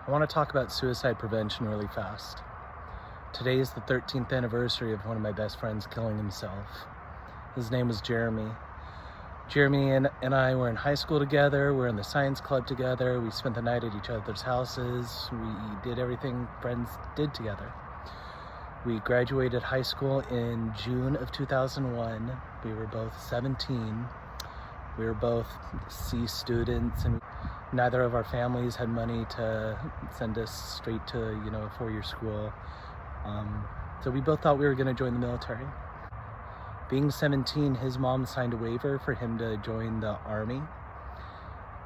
I want to talk about suicide prevention really fast. Today is the 13th anniversary of one of my best friends killing himself. His name was Jeremy. Jeremy and I were in high school together, we're in the science club together, we spent the night at each other's houses, we did everything friends did together. We graduated high school in June of 2001. We were both 17. We were both C students, and neither of our families had money to send us straight to, a four-year school. So we both thought we were going to join the military. Being 17, his mom signed a waiver for him to join the Army.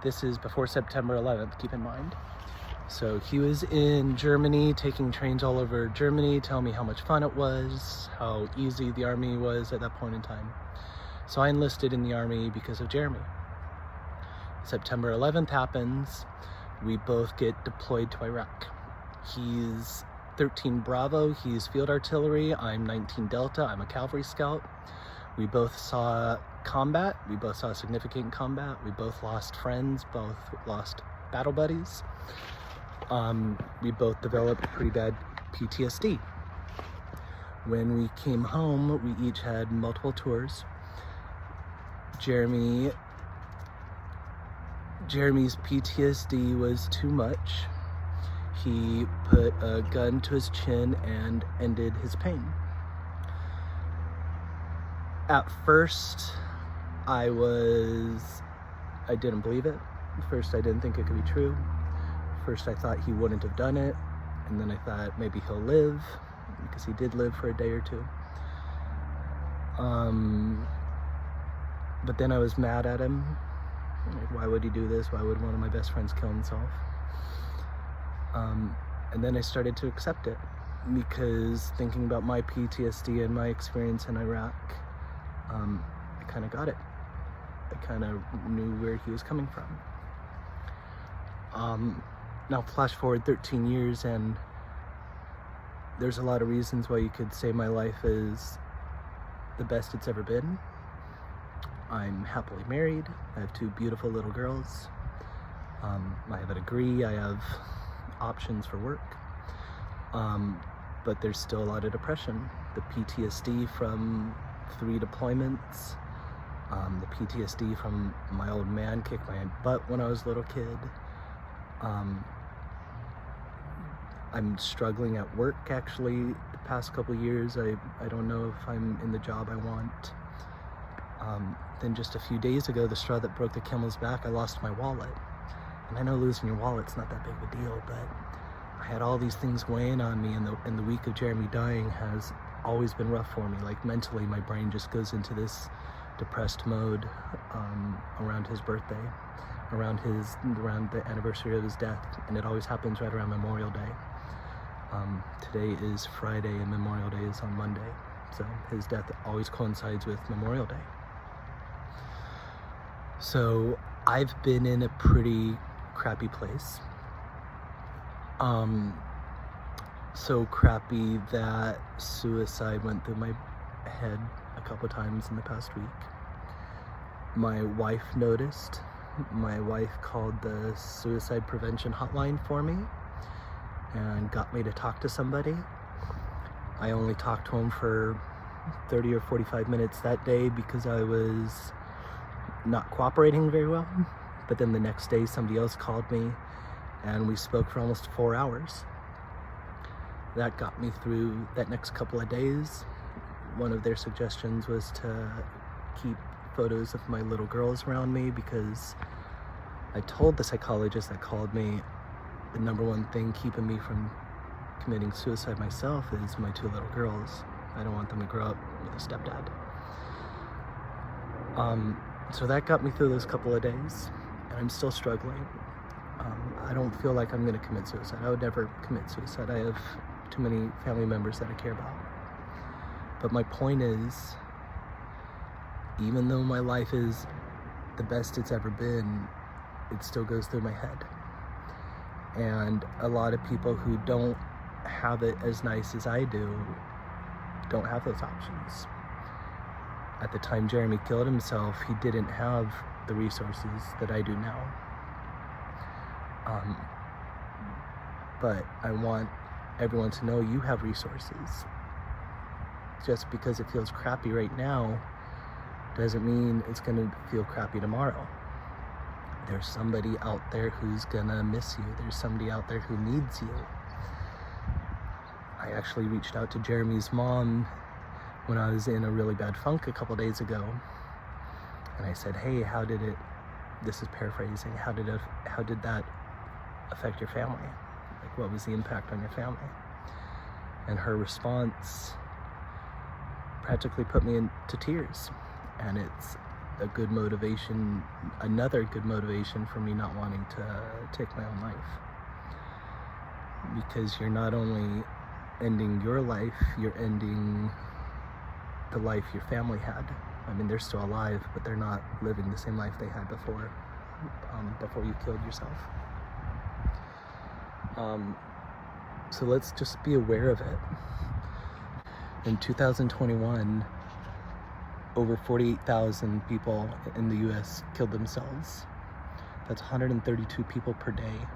This is before September 11th, keep in mind. So he was in Germany, taking trains all over Germany, telling me how much fun it was, how easy the Army was at that point in time. So I enlisted in the Army because of Jeremy. September 11th happens. We both get deployed to Iraq. He's 13 Bravo, he's field artillery. I'm 19 Delta, I'm a cavalry scout. We both saw combat. We both saw significant combat. We both lost friends, both lost battle buddies. We both developed pretty bad PTSD. When we came home, we each had multiple tours. Jeremy's PTSD was too much. He put a gun to his chin and ended his pain. At first, I didn't believe it. First, I didn't think it could be true. First, I thought he wouldn't have done it. And then I thought maybe he'll live, because he did live for a day or two. But then I was mad at him. Like, why would he do this? Why would one of my best friends kill himself? And then I started to accept it, because thinking about my PTSD and my experience in Iraq, I kind of got it. I kind of knew where he was coming from. Now flash forward 13 years, and there's a lot of reasons why you could say my life is the best it's ever been. I'm happily married. I have two beautiful little girls. I have a degree. I have options for work. But there's still a lot of depression. The PTSD from 3 deployments. The PTSD from my old man kicked my butt when I was a little kid. I'm struggling at work, actually, the past couple years. I don't know if I'm in the job I want. Then just a few days ago, the straw that broke the camel's back, I lost my wallet. And I know losing your wallet's not that big of a deal, but I had all these things weighing on me, and the week of Jeremy dying has always been rough for me. Like, mentally, my brain just goes into this depressed mode around his birthday, around the anniversary of his death, and it always happens right around Memorial Day. Today is Friday and Memorial Day is on Monday, so his death always coincides with Memorial Day. So I've been in a pretty crappy place. So crappy that suicide went through my head a couple times in the past week. My wife noticed. My wife called the suicide prevention hotline for me and got me to talk to somebody. I only talked to him for 30 or 45 minutes that day because I was not cooperating very well. But then the next day somebody else called me and we spoke for almost 4 hours. That got me through that next couple of days. One of their suggestions was to keep photos of my little girls around me, because I told the psychologist that called me the number one thing keeping me from committing suicide myself is my 2 little girls. I don't want them to grow up with a stepdad. So that got me through those couple of days, and I'm still struggling. I don't feel like I'm gonna commit suicide. I would never commit suicide. I have too many family members that I care about. But my point is, even though my life is the best it's ever been, it still goes through my head. And a lot of people who don't have it as nice as I do don't have those options. At the time Jeremy killed himself, he didn't have the resources that I do now. but I want everyone to know you have resources. Just because it feels crappy right now doesn't mean it's going to feel crappy tomorrow. There's somebody out there who's going to miss you. There's somebody out there who needs you. I actually reached out to Jeremy's mom when I was in a really bad funk a couple days ago. And I said, hey, this is paraphrasing, how did that affect your family? Like, what was the impact on your family? And her response practically put me into tears. And it's a good motivation, another good motivation for me not wanting to take my own life. Because you're not only ending your life, you're ending the life your family had. I mean, they're still alive, but they're not living the same life they had before you killed yourself. So let's just be aware of it. In 2021, over 48,000 people in the US killed themselves. That's 132 people per day.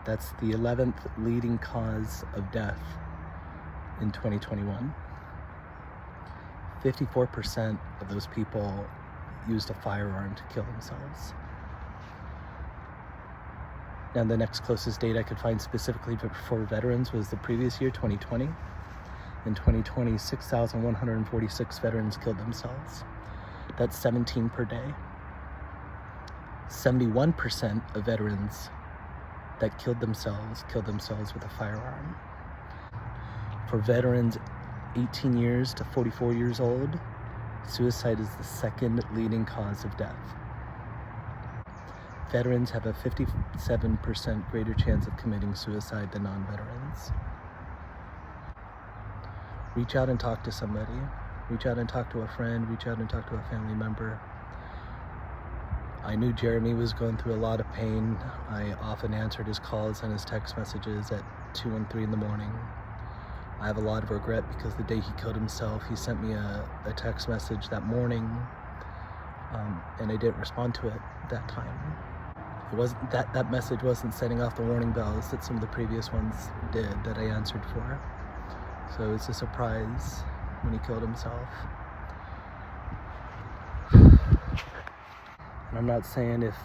That's the 11th leading cause of death in 2021. 54% of those people used a firearm to kill themselves. Now, the next closest date I could find specifically for veterans was the previous year, 2020. In 2020, 6,146 veterans killed themselves. That's 17 per day. 71% of veterans that killed themselves with a firearm. For veterans 18 years to 44 years old, suicide is the second leading cause of death. Veterans have a 57% greater chance of committing suicide than non-veterans. Reach out and talk to somebody. Reach out and talk to a friend. Reach out and talk to a family member. I knew Jeremy was going through a lot of pain. I often answered his calls and his text messages at 2 and 3 in the morning. I have a lot of regret because the day he killed himself, he sent me a text message that morning, and I didn't respond to it that time. It wasn't that message wasn't setting off the warning bells that some of the previous ones did that I answered for. So it was a surprise when he killed himself. And I'm not saying if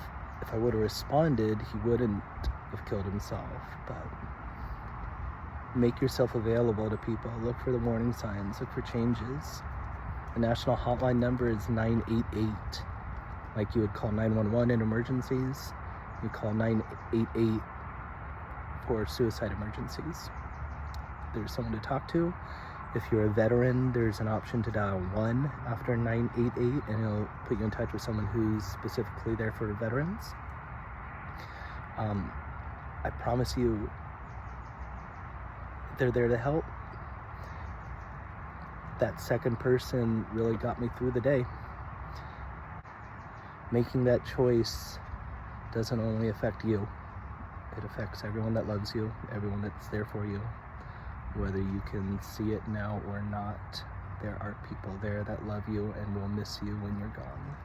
I would have responded, he wouldn't have killed himself, but make yourself available to people. Look for the warning signs, look for changes. The national hotline number is 988. Like you would call 911 in emergencies, you call 988 for suicide emergencies. There's someone to talk to. If you're a veteran, there's an option to dial 1 after 988, and it'll put you in touch with someone who's specifically there for veterans. I promise you, they're there to help. That second person really got me through the day. Making that choice doesn't only affect you, it affects everyone that loves you, everyone that's there for you. Whether you can see it now or not, there are people there that love you and will miss you when you're gone.